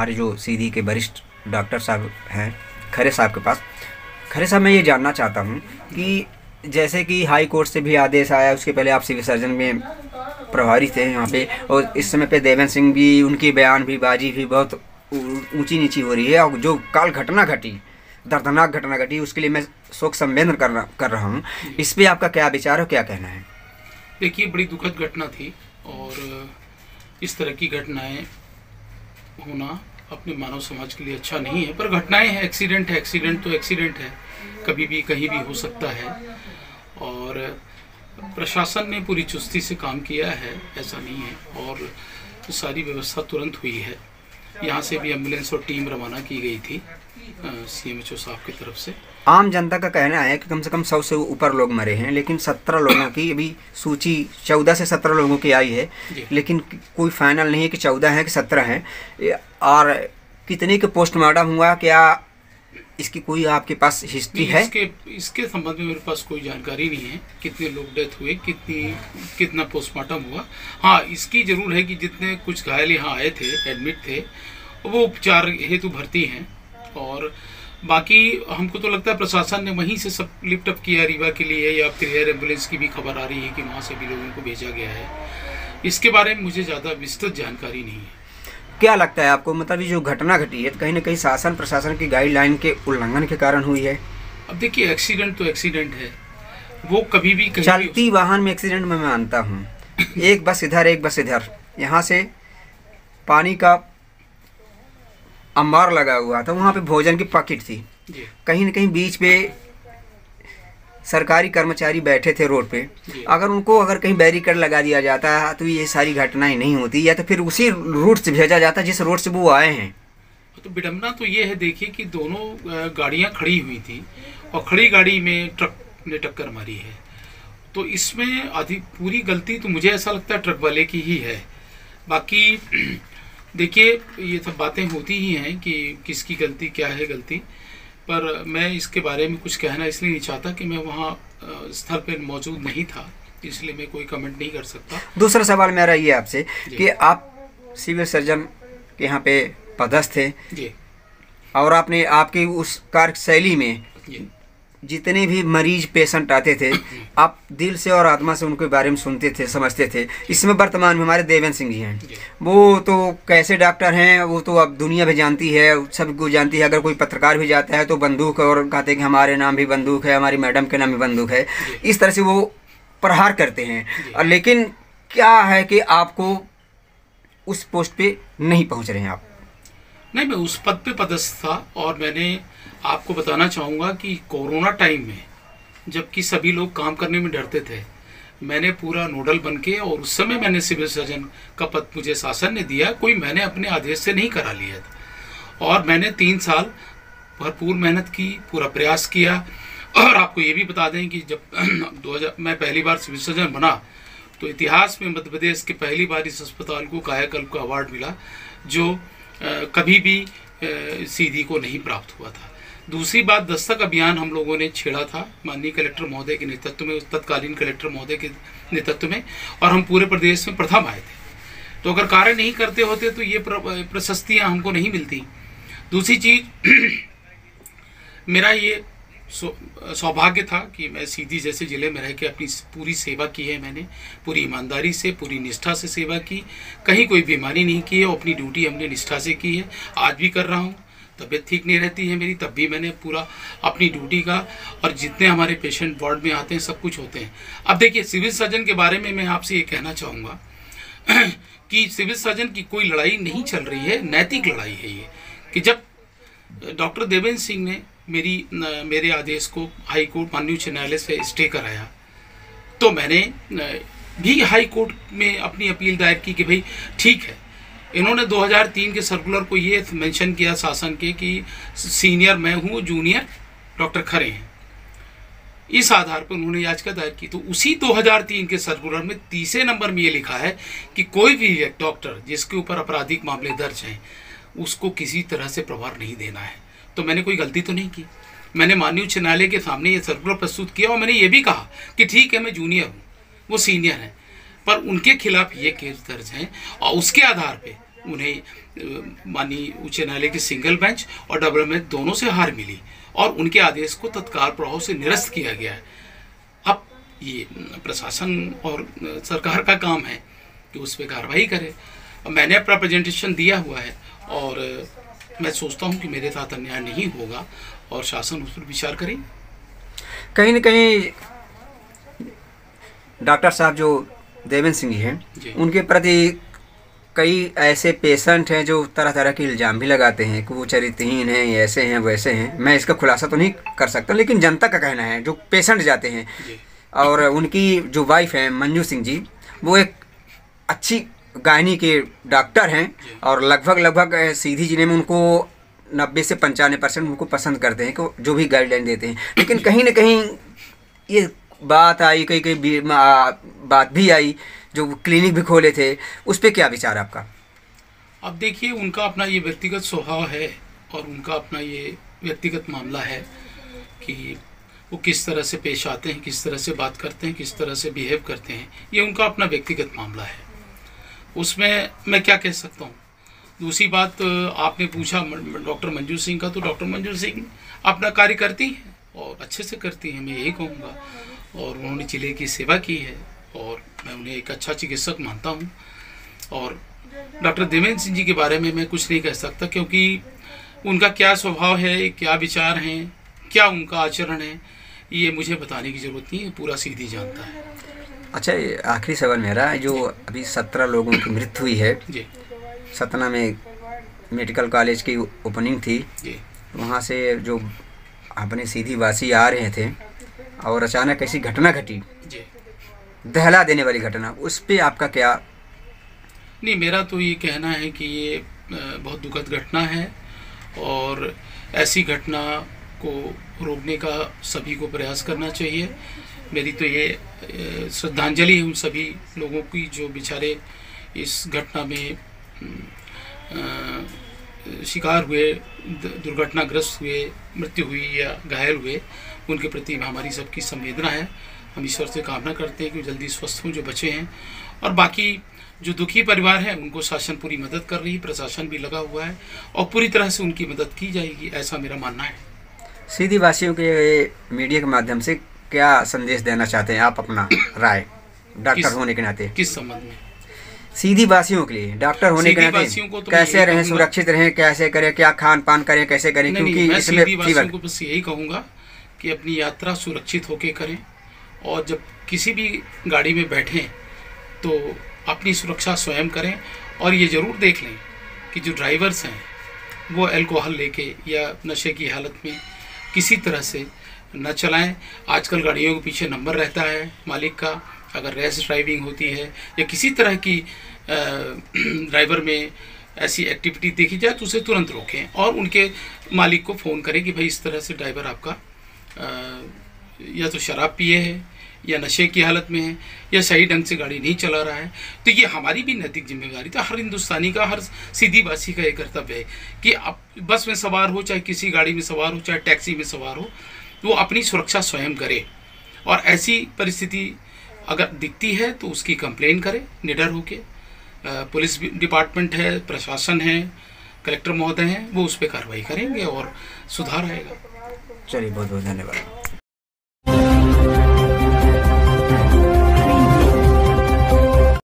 हमारे जो सीधी के वरिष्ठ डॉक्टर साहब हैं खरे साहब के पास। खरे साहब, मैं ये जानना चाहता हूँ कि जैसे कि हाई कोर्ट से भी आदेश आया, उसके पहले आप सिविल सर्जन में प्रभारी थे यहाँ पे, और इस समय पे देवेंद्र सिंह भी, उनकी बयान भी बाजी भी बहुत ऊंची नीची हो रही है, और जो काल घटना घटी, दर्दनाक घटना घटी, उसके लिए मैं शोक संवेदन कर रहा हूँ। इस पर आपका क्या विचार है, क्या कहना है? देखिए, बड़ी दुखद घटना थी, और इस तरह की घटनाएं होना अपने मानव समाज के लिए अच्छा नहीं है। पर घटनाएं हैं, एक्सीडेंट है, एक्सीडेंट तो एक्सीडेंट है, कभी भी कहीं भी हो सकता है। और प्रशासन ने पूरी चुस्ती से काम किया है, ऐसा नहीं है, और सारी व्यवस्था तुरंत हुई है। यहाँ से भी एम्बुलेंस और टीम रवाना की गई थी CMHO साहब की तरफ से। आम जनता का कहना है कि कम से कम 100 से ऊपर लोग मरे हैं, लेकिन 17 लोगों की अभी सूची 14 से 17 लोगों की आई है, लेकिन कोई फाइनल नहीं है कि 14 है कि 17 है। और कितने के पोस्टमार्टम हुआ, क्या इसकी कोई आपके पास हिस्ट्री है? इसके संबंध में मेरे पास कोई जानकारी नहीं है, कितने लोग डेथ हुए, कितना पोस्टमार्टम हुआ। हाँ, इसकी जरूर है कि जितने कुछ घायल यहाँ आए थे, एडमिट थे, वो उपचार हेतु भर्ती हैं। और बाकी हमको तो लगता है प्रशासन ने वहीं से सब लिफ्ट अप किया रीवा के लिए, या फिर एयर एम्बुलेंस की भी खबर आ रही है कि वहाँ से भी लोगों को भेजा गया है। इसके बारे में मुझे ज़्यादा विस्तृत जानकारी नहीं है। क्या लगता है आपको, मतलब ये जो घटना घटी है कहीं ना कहीं शासन प्रशासन की गाइडलाइन के उल्लंघन के कारण हुई है? अब देखिए, एक्सीडेंट तो एक्सीडेंट है, वो कभी भी कहीं चलती वाहन में एक्सीडेंट में मैं मानता हूँ, एक बस इधर एक बस इधर, यहाँ से पानी का अंबार लगा हुआ था, वहाँ पे भोजन की पैकेट थी, कहीं ना कहीं बीच पे सरकारी कर्मचारी बैठे थे रोड पे, अगर कहीं बैरिकेड लगा दिया जाता तो ये सारी घटनाएं नहीं होती, या तो फिर उसी रूट से भेजा जाता जिस रोड से वो आए हैं। तो विडम्बना तो ये है, देखिए कि दोनों गाड़ियां खड़ी हुई थी, और खड़ी गाड़ी में ट्रक ने टक्कर मारी है। तो इसमें आधी पूरी गलती तो मुझे ऐसा लगता है ट्रक वाले की ही है। बाकी देखिए, ये सब बातें होती ही हैं कि किसकी गलती क्या है गलती, पर मैं इसके बारे में कुछ कहना इसलिए नहीं चाहता कि मैं वहाँ स्थल पर मौजूद नहीं था, इसलिए मैं कोई कमेंट नहीं कर सकता। दूसरा सवाल मेरा ये आपसे कि आप सिविल सर्जन के यहाँ पे पदस्थ थे जी, और आपने आपकी उस कार्यशैली में जितने भी मरीज पेशेंट आते थे, आप दिल से और आत्मा से उनके बारे में सुनते थे, समझते थे। इसमें वर्तमान में हमारे देवेंद्र सिंह जी हैं, वो तो कैसे डॉक्टर हैं, वो तो अब दुनिया भी जानती है, सबको जानती है। अगर कोई पत्रकार भी जाता है तो बंदूक, और कहते हैं कि हमारे नाम भी बंदूक है, हमारी मैडम के नाम भी बंदूक है, इस तरह से वो प्रहार करते हैं। और लेकिन क्या है कि आपको उस पोस्ट पे नहीं पहुँच रहे हैं आप? नहीं, मैं उस पद पे पदस्थ था, और मैंने आपको बताना चाहूँगा कि कोरोना टाइम में जबकि सभी लोग काम करने में डरते थे, मैंने पूरा नोडल बन के, और उस समय मैंने सिविल सर्जन का पद मुझे शासन ने दिया, कोई मैंने अपने आदेश से नहीं करा लिया था। और मैंने 3 साल भरपूर मेहनत की, पूरा प्रयास किया। और आपको ये भी बता दें कि जब 2000 मैं पहली बार सिविल सर्जन बना, तो इतिहास में मध्य प्रदेश के पहली बार इस अस्पताल को कायाकल्प का अवार्ड मिला, जो कभी भी सीधी को नहीं प्राप्त हुआ था। दूसरी बात, दस्तक अभियान हम लोगों ने छेड़ा था माननीय कलेक्टर महोदय के नेतृत्व में, तत्कालीन कलेक्टर महोदय के नेतृत्व में, और हम पूरे प्रदेश में प्रथम आए थे। तो अगर कार्य नहीं करते होते तो ये प्रशस्तियाँ हमको नहीं मिलती। दूसरी चीज, मेरा ये सौभाग्य था कि मैं सीधी जैसे ज़िले में रह के अपनी पूरी सेवा की है, मैंने पूरी ईमानदारी से, पूरी निष्ठा से सेवा की, कहीं कोई बीमारी नहीं की है, और अपनी ड्यूटी हमने निष्ठा से की है। आज भी कर रहा हूँ, तबीयत ठीक नहीं रहती है मेरी, तब भी मैंने पूरा अपनी ड्यूटी का, और जितने हमारे पेशेंट वार्ड में आते हैं सब कुछ होते हैं। अब देखिए, सिविल सर्जन के बारे में मैं आपसे ये कहना चाहूँगा कि सिविल सर्जन की कोई लड़ाई नहीं चल रही है, नैतिक लड़ाई है ये। कि जब डॉक्टर देवेंद्र सिंह ने मेरे आदेश को हाई कोर्ट माननीय उच्च न्यायालय से स्टे कराया, तो मैंने भी हाई कोर्ट में अपनी अपील दायर की कि भाई ठीक है, इन्होंने 2003 के सर्कुलर को ये मेंशन किया शासन के कि सीनियर मैं हूँ, जूनियर डॉक्टर खरे हैं। इस आधार पर उन्होंने याचिका दायर की। तो उसी 2003 के सर्कुलर में 30 नंबर में ये लिखा है कि कोई भी डॉक्टर जिसके ऊपर आपराधिक मामले दर्ज हैं, उसको किसी तरह से प्रभार नहीं देना है। तो मैंने कोई गलती तो नहीं की, मैंने माननीय उच्च न्यायालय के सामने ये सर्कुलर प्रस्तुत किया, और मैंने ये भी कहा कि ठीक है, मैं जूनियर हूँ, वो सीनियर हैं, पर उनके खिलाफ ये केस दर्ज हैं, और उसके आधार पे उन्हें माननीय उच्च न्यायालय की सिंगल बेंच और डबल बेंच दोनों से हार मिली और उनके आदेश को तत्काल प्रभाव से निरस्त किया गया है। अब ये प्रशासन और सरकार का काम है कि उस पर कार्रवाई करे। मैंने अपना प्रेजेंटेशन दिया हुआ है और मैं सोचता हूँ कि मेरे साथ अन्याय नहीं होगा और शासन उस पर विचार करे। कहीं न कहीं डॉक्टर साहब जो देवेंद्र सिंह जी हैं, उनके प्रति कई ऐसे पेशेंट हैं जो तरह तरह के इल्ज़ाम भी लगाते हैं कि वो चरित्रहीन हैं, ऐसे हैं वैसे हैं। मैं इसका खुलासा तो नहीं कर सकता, लेकिन जनता का कहना है, जो पेशेंट जाते हैं। और उनकी जो वाइफ हैं मंजू सिंह जी, वो एक अच्छी गायनी के डॉक्टर हैं और लगभग सीधी जिले में उनको 90 से 95% उनको पसंद करते हैं कि जो भी गाइडलाइन देते हैं। लेकिन कहीं ना कहीं ये बात आई, कई बात भी आई, जो क्लिनिक भी खोले थे, उस पर क्या विचार आपका? अब देखिए, उनका अपना ये व्यक्तिगत स्वभाव है और उनका अपना ये व्यक्तिगत मामला है कि वो किस तरह से पेश आते हैं, किस तरह से बात करते हैं, किस तरह से बिहेव करते हैं। ये उनका अपना व्यक्तिगत मामला है, उसमें मैं क्या कह सकता हूँ। दूसरी बात, आपने पूछा डॉक्टर मंजू सिंह का, तो डॉक्टर मंजू सिंह अपना कार्य करती हैं और अच्छे से करती हैं, मैं यही कहूँगा। और उन्होंने जिले की सेवा की है और मैं उन्हें एक अच्छा चिकित्सक मानता हूँ। और डॉक्टर देवेंद्र सिंह जी के बारे में मैं कुछ नहीं कह सकता, क्योंकि उनका क्या स्वभाव है, क्या विचार हैं, क्या उनका आचरण है, ये मुझे बताने की ज़रूरत नहीं है, पूरा सीधी जानता है। अच्छा, आखिरी सवाल मेरा, जो अभी 17 लोगों की मृत्यु हुई है जी, सतना में मेडिकल कॉलेज की ओपनिंग थी जी, वहाँ से जो अपने सीधी वासी आ रहे थे और अचानक ऐसी घटना घटी, जी, दहला देने वाली घटना, उस पे आपका क्या? नहीं, मेरा तो ये कहना है कि ये बहुत दुखद घटना है और ऐसी घटना को रोकने का सभी को प्रयास करना चाहिए। मेरी तो ये श्रद्धांजलि है उन सभी लोगों की जो बेचारे इस घटना में शिकार हुए, दुर्घटनाग्रस्त हुए, मृत्यु हुई या घायल हुए। उनके प्रति हमारी सबकी संवेदना है। हम ईश्वर से कामना करते हैं कि जल्दी स्वस्थ हों जो बचे हैं, और बाकी जो दुखी परिवार है उनको शासन पूरी मदद कर रही है, प्रशासन भी लगा हुआ है और पूरी तरह से उनकी मदद की जाएगी, ऐसा मेरा मानना है। सीधी वासियों के मीडिया के माध्यम से क्या संदेश देना चाहते हैं आप, अपना राय डॉक्टर होने के नाते? किस संबंध में? सीधी वासियों के लिए, डॉक्टर होने के नाते तो कैसे रहें, सुरक्षित रहें, कैसे करें, क्या खान पान करें, कैसे करें? क्योंकि मैं इसमें सीधी वासियों को बस यही कहूँगा कि अपनी यात्रा सुरक्षित होकर करें और जब किसी भी गाड़ी में बैठें तो अपनी सुरक्षा स्वयं करें और ये ज़रूर देख लें कि जो ड्राइवर्स हैं वो अल्कोहल लेके या नशे की हालत में किसी तरह से न चलाएं। आजकल गाड़ियों के पीछे नंबर रहता है मालिक का, अगर रैश ड्राइविंग होती है या किसी तरह की ड्राइवर में ऐसी एक्टिविटी देखी जाए तो उसे तुरंत रोकें और उनके मालिक को फ़ोन करें कि भाई इस तरह से ड्राइवर आपका या तो शराब पिए है या नशे की हालत में है या सही ढंग से गाड़ी नहीं चला रहा है। तो ये हमारी भी नैतिक जिम्मेदारी, तो हर हिंदुस्तानी का, हर सीधी वासी का ये कर्तव्य है कि आप बस में सवार हो, चाहे किसी गाड़ी में सवार हो, चाहे टैक्सी में सवार हो, वो अपनी सुरक्षा स्वयं करे और ऐसी परिस्थिति अगर दिखती है तो उसकी कंप्लेन करे निडर होके। पुलिस डिपार्टमेंट है, प्रशासन है, कलेक्टर महोदय हैं, वो उस पर कार्रवाई करेंगे और सुधार आएगा। चलिए, बहुत बहुत धन्यवाद।